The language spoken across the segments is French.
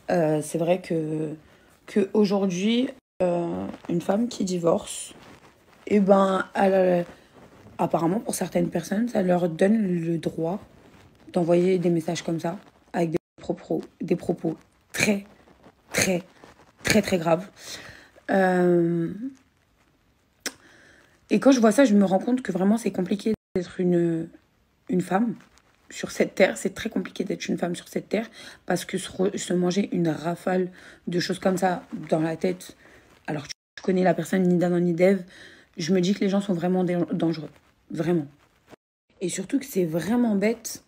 C'est vrai que aujourd'hui, une femme qui divorce, et ben, apparemment pour certaines personnes, ça leur donne le droit d'envoyer des messages comme ça, avec des propos très, très, très, très graves. Et quand je vois ça, je me rends compte que vraiment c'est compliqué d'être une femme sur cette terre. C'est très compliqué d'être une femme sur cette terre parce que se manger une rafale de choses comme ça dans la tête, alors que tu connais la personne ni d'Adam ni d'Ève, je me dis que les gens sont vraiment dangereux. Vraiment. Et surtout que c'est vraiment bête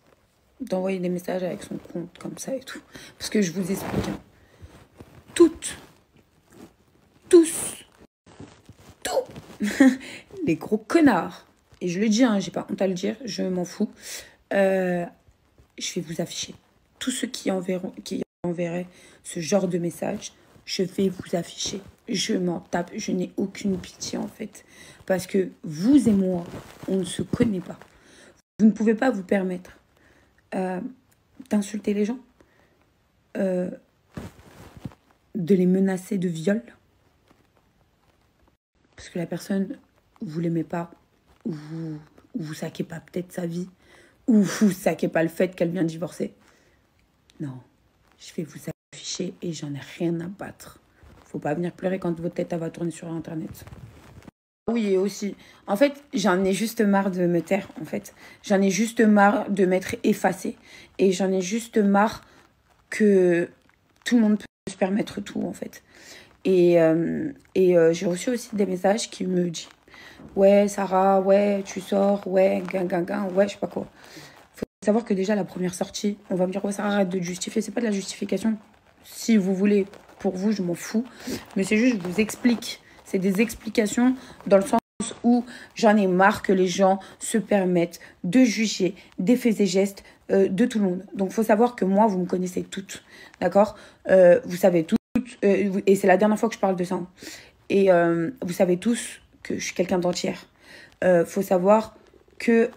d'envoyer des messages avec son compte comme ça et tout. Parce que je vous explique, hein, toutes, tous, les gros connards, et je le dis, hein, j'ai pas honte à le dire, je m'en fous, je vais vous afficher. Tous ceux qui enverraient ce genre de message, je vais vous afficher. Je m'en tape, je n'ai aucune pitié en fait. Parce que vous et moi, on ne se connaît pas. Vous ne pouvez pas vous permettre d'insulter les gens, de les menacer de viol. Parce que la personne, vous l'aimez pas, ou vous saquez pas peut-être sa vie, ou vous saquez pas le fait qu'elle vient de divorcer. Non, je vais vous afficher et j'en ai rien à battre. Faut pas venir pleurer quand votre tête elle va tourner sur Internet. Oui, et aussi, en fait, j'en ai juste marre de me taire, en fait. J'en ai juste marre de m'être effacée. Et j'en ai juste marre que tout le monde peut se permettre tout, en fait. Et j'ai reçu aussi des messages qui me disent ouais, Sarah, ouais, tu sors, ouais, ouais, je sais pas quoi. Faut savoir que déjà, la première sortie, on va me dire ouais, Sarah, arrête de te justifier. C'est pas de la justification. Si vous voulez, pour vous, je m'en fous. Mais c'est juste, je vous explique. C'est des explications dans le sens où j'en ai marre que les gens se permettent de juger des faits et gestes de tout le monde. Donc, il faut savoir que moi, vous me connaissez toutes, d'accord, vous savez toutes, et c'est la dernière fois que je parle de ça. Hein. Et vous savez tous que je suis quelqu'un d'entière. Faut savoir que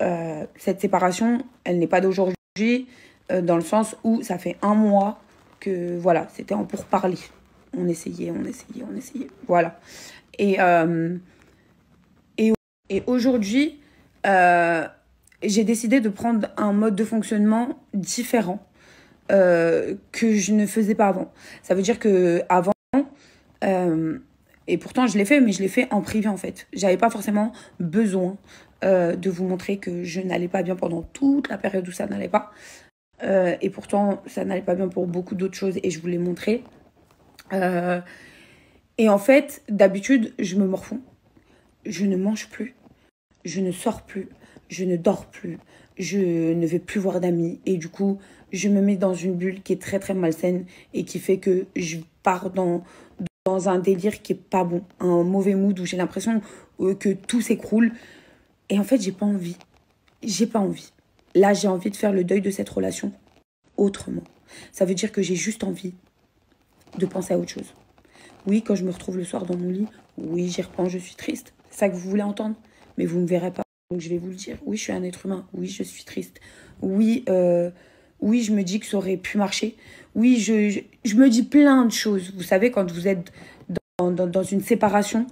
cette séparation, elle n'est pas d'aujourd'hui, dans le sens où ça fait 1 mois que, voilà, c'était en pourparlers. On essayait. Voilà. Et aujourd'hui, j'ai décidé de prendre un mode de fonctionnement différent que je ne faisais pas avant. Ça veut dire que avant, et pourtant je l'ai fait, mais je l'ai fait en privé en fait. J'avais pas forcément besoin de vous montrer que je n'allais pas bien pendant toute la période où ça n'allait pas. Et pourtant, ça n'allait pas bien pour beaucoup d'autres choses et je vous l'ai montré. Et en fait, d'habitude, je me morfonds. Je ne mange plus. Je ne sors plus. Je ne dors plus. Je ne vais plus voir d'amis. Et du coup, je me mets dans une bulle qui est très, très malsaine et qui fait que je pars dans un délire qui est pas bon. Un mauvais mood où j'ai l'impression que tout s'écroule. Et en fait, j'ai pas envie. J'ai pas envie. Là, j'ai envie de faire le deuil de cette relation autrement. Ça veut dire que j'ai juste envie de penser à autre chose. Oui, quand je me retrouve le soir dans mon lit, oui, j'y repense, je suis triste. C'est ça que vous voulez entendre. Mais vous ne me verrez pas. Donc je vais vous le dire. Oui, je suis un être humain. Oui, je suis triste. Oui, oui, je me dis que ça aurait pu marcher. Oui, je me dis plein de choses. Vous savez, quand vous êtes dans une séparation,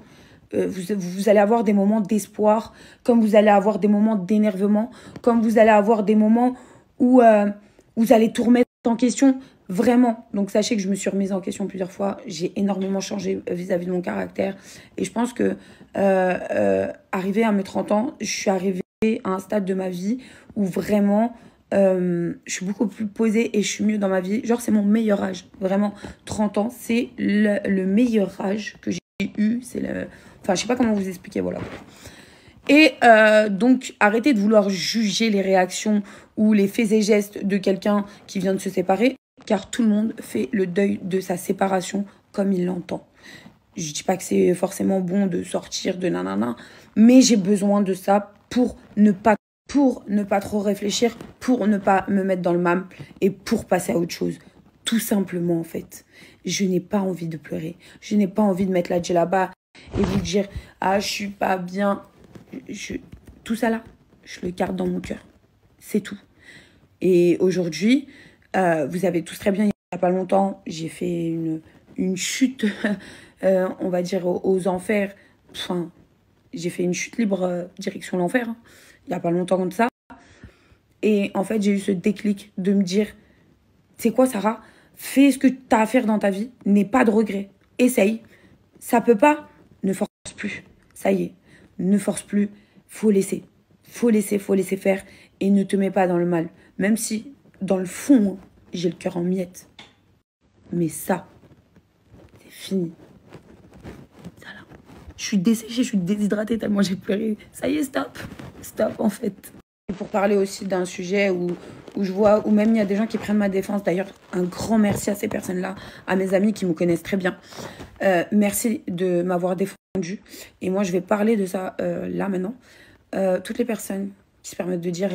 vous allez avoir des moments d'espoir, comme vous allez avoir des moments d'énervement, comme vous allez avoir des moments où vous allez tout remettre en question, vraiment. Donc sachez que je me suis remise en question plusieurs fois. J'ai énormément changé vis-à-vis de mon caractère. Et je pense que arrivé à mes 30 ans, je suis arrivée à un stade de ma vie où vraiment je suis beaucoup plus posée et je suis mieux dans ma vie. Genre c'est mon meilleur âge. Vraiment, 30 ans, c'est le meilleur âge que j'ai eu. C'est le... Enfin, je sais pas comment vous expliquer, voilà. Et donc, arrêtez de vouloir juger les réactions ou les faits et gestes de quelqu'un qui vient de se séparer, car tout le monde fait le deuil de sa séparation comme il l'entend. Je dis pas que c'est forcément bon de sortir de nanana, mais j'ai besoin de ça pour ne pas trop réfléchir, pour ne pas me mettre dans le mal et pour passer à autre chose. Tout simplement, en fait. Je n'ai pas envie de pleurer. Je n'ai pas envie de mettre la djellaba et vous dire « Ah, je suis pas bien ». Tout ça là, je le garde dans mon cœur. C'est tout. Et aujourd'hui, vous savez tous très bien, Il n'y a pas longtemps, j'ai fait une chute, on va dire, aux enfers. Enfin, j'ai fait une chute libre direction l'enfer. Hein. Il n'y a pas longtemps comme ça. Et en fait, j'ai eu ce déclic de me dire, c'est quoi, Sarah? Fais ce que tu as à faire dans ta vie. N'aie pas de regrets. Essaye. Ça peut pas. Ne force plus. Ça y est. Ne force plus. Faut laisser. Faut laisser faire. Et ne te mets pas dans le mal. Même si, dans le fond, j'ai le cœur en miettes. Mais ça, c'est fini. Ça là. Je suis desséchée, je suis déshydratée tellement j'ai pleuré. Ça y est, stop. Stop, en fait. Et pour parler aussi d'un sujet où je vois, où même il y a des gens qui prennent ma défense. D'ailleurs, un grand merci à ces personnes-là, à mes amis qui me connaissent très bien. Merci de m'avoir défendu. Et moi, je vais parler de ça là, maintenant. Toutes les personnes qui se permettent de dire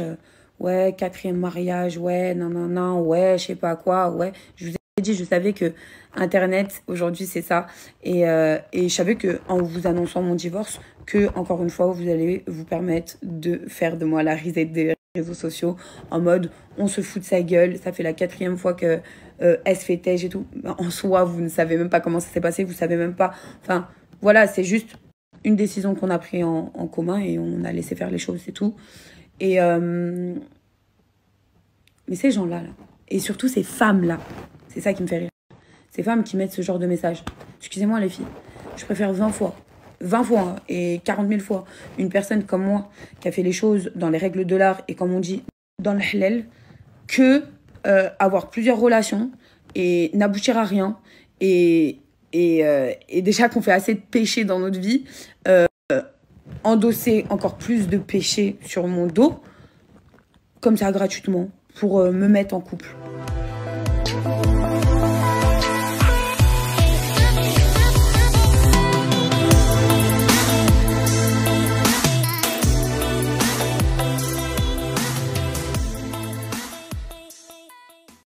ouais, 4e mariage, ouais, non, ouais, je sais pas quoi, ouais. Je vous ai dit, je savais que Internet, aujourd'hui, c'est ça. Et je savais qu'en vous annonçant mon divorce, que, encore une fois, vous allez vous permettre de faire de moi la risette des réseaux sociaux, en mode, on se fout de sa gueule, ça fait la 4e fois que elle se fait têche et tout. En soi, vous ne savez même pas comment ça s'est passé, vous savez même pas... Enfin, voilà, c'est juste une décision qu'on a prise en commun et on a laissé faire les choses, c'est tout. Et... mais ces gens-là, là, et surtout ces femmes-là, c'est ça qui me fait rire. Ces femmes qui mettent ce genre de message. Excusez-moi les filles, je préfère 20 fois hein, et 40 000 fois une personne comme moi qui a fait les choses dans les règles de l'art et comme on dit dans le halal que avoir plusieurs relations et n'aboutir à rien et déjà qu'on fait assez de péchés dans notre vie, endosser encore plus de péchés sur mon dos comme ça gratuitement pour me mettre en couple.